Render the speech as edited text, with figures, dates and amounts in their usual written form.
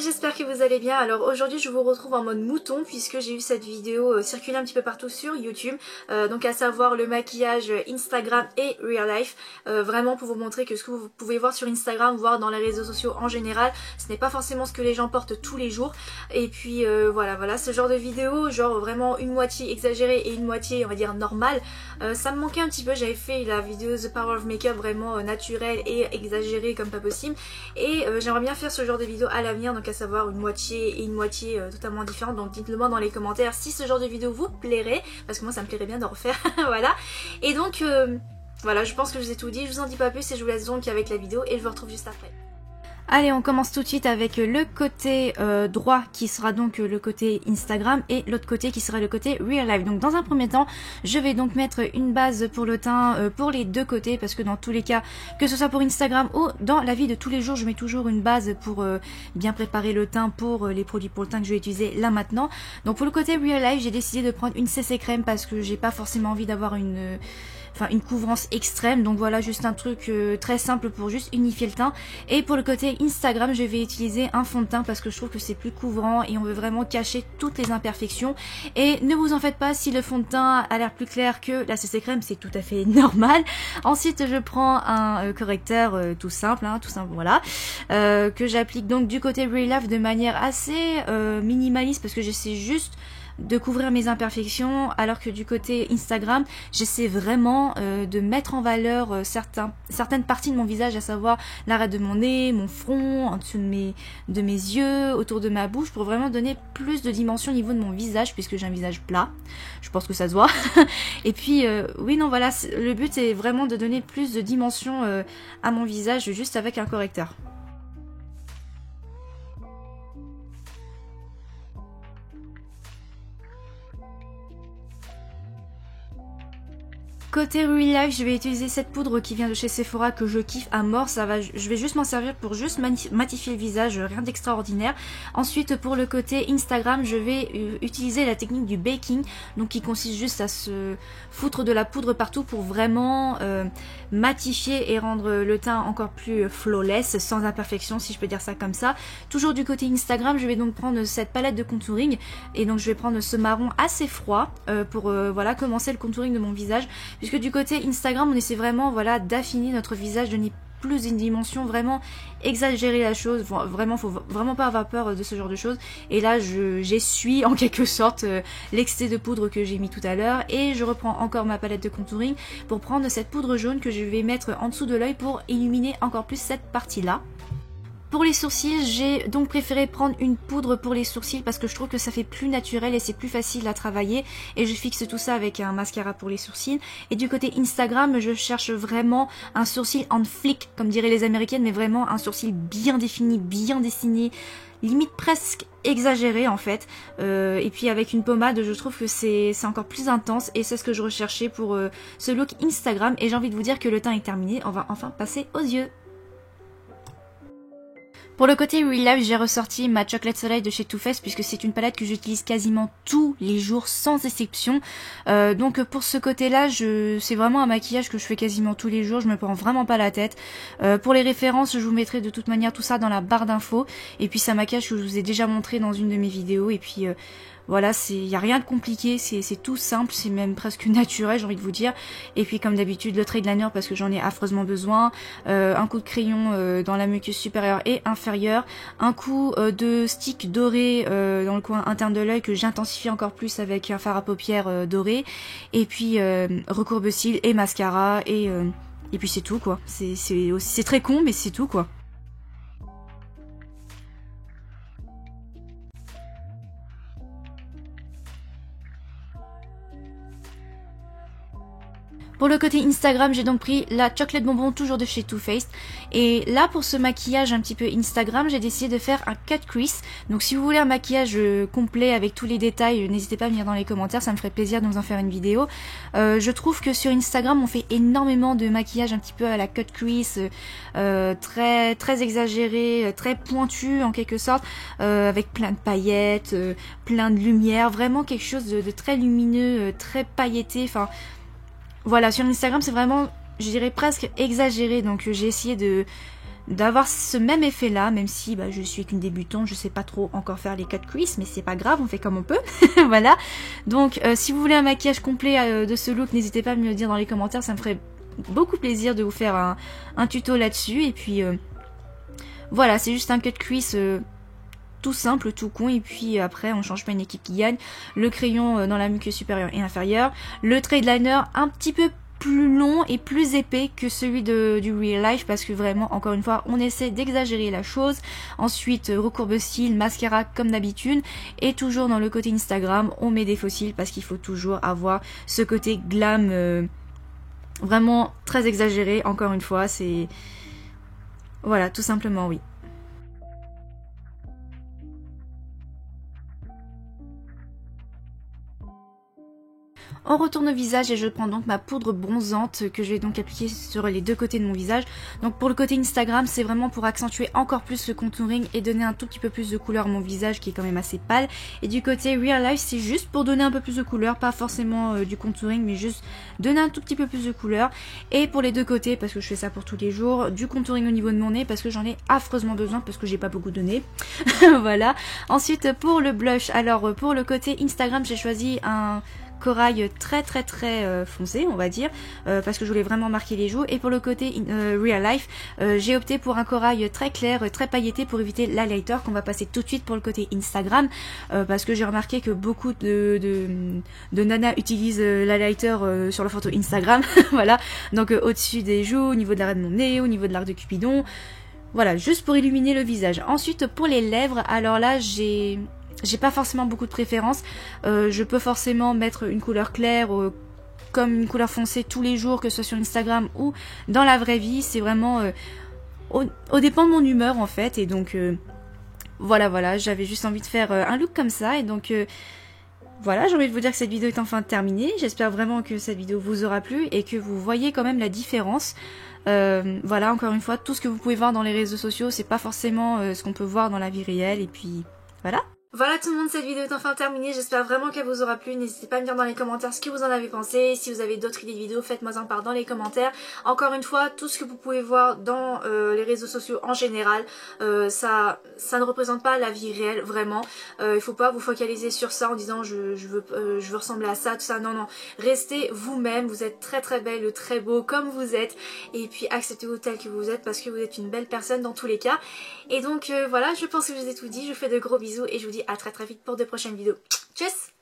j'espère que vous allez bien. Alors aujourd'hui je vous retrouve en mode mouton puisque j'ai eu cette vidéo circuler un petit peu partout sur YouTube, donc à savoir le maquillage Instagram et Real Life, vraiment pour vous montrer que ce que vous pouvez voir sur Instagram, voire dans les réseaux sociaux en général, ce n'est pas forcément ce que les gens portent tous les jours. Et puis voilà, ce genre de vidéo, genre vraiment une moitié exagérée et une moitié on va dire normale, ça me manquait un petit peu. J'avais fait la vidéo The Power of Makeup vraiment naturelle et exagérée comme pas possible, et j'aimerais bien faire ce genre de vidéo à l'avenir, donc à savoir une moitié et une moitié totalement différente. Donc dites-le moi dans les commentaires si ce genre de vidéo vous plairait, parce que moi ça me plairait bien d'en refaire. Voilà, et donc voilà, je pense que je vous ai tout dit, je vous en dis pas plus et je vous laisse donc avec la vidéo et je vous retrouve juste après. Allez, on commence tout de suite avec le côté droit qui sera donc le côté Instagram et l'autre côté qui sera le côté Real Life. Donc dans un premier temps, je vais donc mettre une base pour le teint pour les deux côtés, parce que dans tous les cas, que ce soit pour Instagram ou dans la vie de tous les jours, je mets toujours une base pour bien préparer le teint pour les produits pour le teint que je vais utiliser là maintenant. Donc pour le côté Real Life, j'ai décidé de prendre une CC crème parce que j'ai pas forcément envie d'avoir une couvrance extrême, donc voilà, juste un truc très simple pour juste unifier le teint. Et pour le côté Instagram, je vais utiliser un fond de teint parce que je trouve que c'est plus couvrant et on veut vraiment cacher toutes les imperfections. Et ne vous en faites pas si le fond de teint a l'air plus clair que la CC crème, c'est tout à fait normal. Ensuite je prends un correcteur tout simple, voilà, que j'applique donc du côté Real Life de manière assez minimaliste, parce que j'essaie juste de couvrir mes imperfections, alors que du côté Instagram j'essaie vraiment de mettre en valeur certaines parties de mon visage, à savoir l'arête de mon nez, mon front, en dessous de mes yeux, autour de ma bouche, pour vraiment donner plus de dimension au niveau de mon visage, puisque j'ai un visage plat, je pense que ça se voit. Et puis oui, non, voilà, le but est vraiment de donner plus de dimension à mon visage juste avec un correcteur. Côté Real Life, je vais utiliser cette poudre qui vient de chez Sephora que je kiffe à mort. Je vais juste m'en servir pour juste matifier le visage, rien d'extraordinaire. Ensuite, pour le côté Instagram, je vais utiliser la technique du baking, donc qui consiste juste à se foutre de la poudre partout pour vraiment matifier et rendre le teint encore plus flawless, sans imperfection, si je peux dire ça comme ça. Toujours du côté Instagram, je vais donc prendre cette palette de contouring, et donc je vais prendre ce marron assez froid pour voilà, commencer le contouring de mon visage. Puisque du côté Instagram, on essaie vraiment, voilà, d'affiner notre visage, de donner plus une dimension, vraiment exagérer la chose. Vraiment, faut vraiment pas avoir peur de ce genre de choses. Et là, j'essuie en quelque sorte l'excès de poudre que j'ai mis tout à l'heure, et je reprends encore ma palette de contouring pour prendre cette poudre jaune que je vais mettre en dessous de l'œil pour illuminer encore plus cette partie-là. Pour les sourcils, j'ai donc préféré prendre une poudre pour les sourcils parce que je trouve que ça fait plus naturel et c'est plus facile à travailler, et je fixe tout ça avec un mascara pour les sourcils. Et du côté Instagram, je cherche vraiment un sourcil en flic, comme diraient les américaines, mais vraiment un sourcil bien défini, bien dessiné, limite presque exagéré en fait, et puis avec une pommade, je trouve que c'est encore plus intense, et c'est ce que je recherchais pour ce look Instagram. Et j'ai envie de vous dire que le teint est terminé, on va enfin passer aux yeux. Pour le côté Real Life, j'ai ressorti ma Chocolate Soleil de chez Too Faced, puisque c'est une palette que j'utilise quasiment tous les jours sans exception. Donc pour ce côté-là, c'est vraiment un maquillage que je fais quasiment tous les jours, je me prends vraiment pas la tête. Pour les références, je vous mettrai de toute manière tout ça dans la barre d'infos. Et puis c'est un maquillage que je vous ai déjà montré dans une de mes vidéos, et puis voilà, il n'y a rien de compliqué, c'est tout simple, c'est même presque naturel, j'ai envie de vous dire. Et puis comme d'habitude, le trait de liner parce que j'en ai affreusement besoin, un coup de crayon dans la muqueuse supérieure et inférieure, un coup de stick doré dans le coin interne de l'œil que j'intensifie encore plus avec un fard à paupières doré, et puis recourbe cils et mascara, et puis c'est tout quoi. C'est très con, mais c'est tout quoi. Pour le côté Instagram, j'ai donc pris la Chocolate Bonbon, toujours de chez Too Faced. Et là, pour ce maquillage un petit peu Instagram, j'ai décidé de faire un cut crease. Donc si vous voulez un maquillage complet avec tous les détails, n'hésitez pas à venir dans les commentaires, ça me ferait plaisir de vous en faire une vidéo. Je trouve que sur Instagram, on fait énormément de maquillage un petit peu à la cut crease, très exagéré, très pointu en quelque sorte, avec plein de paillettes, plein de lumière, vraiment quelque chose de très lumineux, très pailleté, enfin... Voilà, sur Instagram, c'est vraiment, je dirais presque exagéré, donc j'ai essayé d'avoir ce même effet là, même si je suis qu'une débutante, je sais pas trop encore faire les cut crease, mais c'est pas grave, on fait comme on peut. Voilà, donc si vous voulez un maquillage complet de ce look, n'hésitez pas à me le dire dans les commentaires, ça me ferait beaucoup plaisir de vous faire un tuto là-dessus. Et puis voilà, c'est juste un cut crease tout simple, tout con, et puis après on change pas, une équipe qui gagne. Le crayon dans la muqueuse supérieure et inférieure, le trade liner un petit peu plus long et plus épais que celui du real life, parce que vraiment, encore une fois, on essaie d'exagérer la chose. Ensuite, recourbe cils, mascara comme d'habitude, et toujours dans le côté Instagram, on met des faux cils parce qu'il faut toujours avoir ce côté glam vraiment très exagéré. Encore une fois, c'est... Voilà, tout simplement, oui. On retourne au visage et je prends donc ma poudre bronzante que je vais donc appliquer sur les deux côtés de mon visage. Donc pour le côté Instagram, c'est vraiment pour accentuer encore plus le contouring et donner un tout petit peu plus de couleur à mon visage qui est quand même assez pâle. Et du côté Real Life, c'est juste pour donner un peu plus de couleur, pas forcément du contouring, mais juste donner un tout petit peu plus de couleur. Et pour les deux côtés, parce que je fais ça pour tous les jours, du contouring au niveau de mon nez parce que j'en ai affreusement besoin parce que j'ai pas beaucoup de nez. Voilà. Ensuite pour le blush, alors pour le côté Instagram, j'ai choisi un corail très foncé, on va dire, parce que je voulais vraiment marquer les joues. Et pour le côté real life, j'ai opté pour un corail très clair, très pailleté pour éviter l'highlighter qu'on va passer tout de suite pour le côté Instagram, parce que j'ai remarqué que beaucoup de nanas utilisent l'highlighter sur leur photo Instagram. Voilà, donc au-dessus des joues, au niveau de l'arrêt de mon nez, au niveau de l'arc de Cupidon. Voilà, juste pour illuminer le visage. Ensuite pour les lèvres, alors là j'ai pas forcément beaucoup de préférence. Je peux forcément mettre une couleur claire comme une couleur foncée tous les jours, que ce soit sur Instagram ou dans la vraie vie. C'est vraiment au dépend de mon humeur en fait. Et donc voilà, j'avais juste envie de faire un look comme ça. Et donc voilà, j'ai envie de vous dire que cette vidéo est enfin terminée. J'espère vraiment que cette vidéo vous aura plu et que vous voyez quand même la différence. Voilà, encore une fois, tout ce que vous pouvez voir dans les réseaux sociaux, c'est pas forcément ce qu'on peut voir dans la vie réelle. Et puis voilà. Voilà tout le monde, cette vidéo est enfin terminée, j'espère vraiment qu'elle vous aura plu. N'hésitez pas à me dire dans les commentaires ce que vous en avez pensé. Si vous avez d'autres idées de vidéos, faites-moi en part dans les commentaires. Encore une fois, tout ce que vous pouvez voir dans les réseaux sociaux en général, ça ne représente pas la vie réelle, vraiment. Il faut pas vous focaliser sur ça en disant je veux ressembler à ça, tout ça. Non, non, restez vous-même, vous êtes très belle, très beau comme vous êtes. Et puis acceptez-vous tel que vous êtes parce que vous êtes une belle personne dans tous les cas. Et donc voilà, je pense que je vous ai tout dit, je vous fais de gros bisous et je vous dis à très vite pour de prochaines vidéos. Tchuss!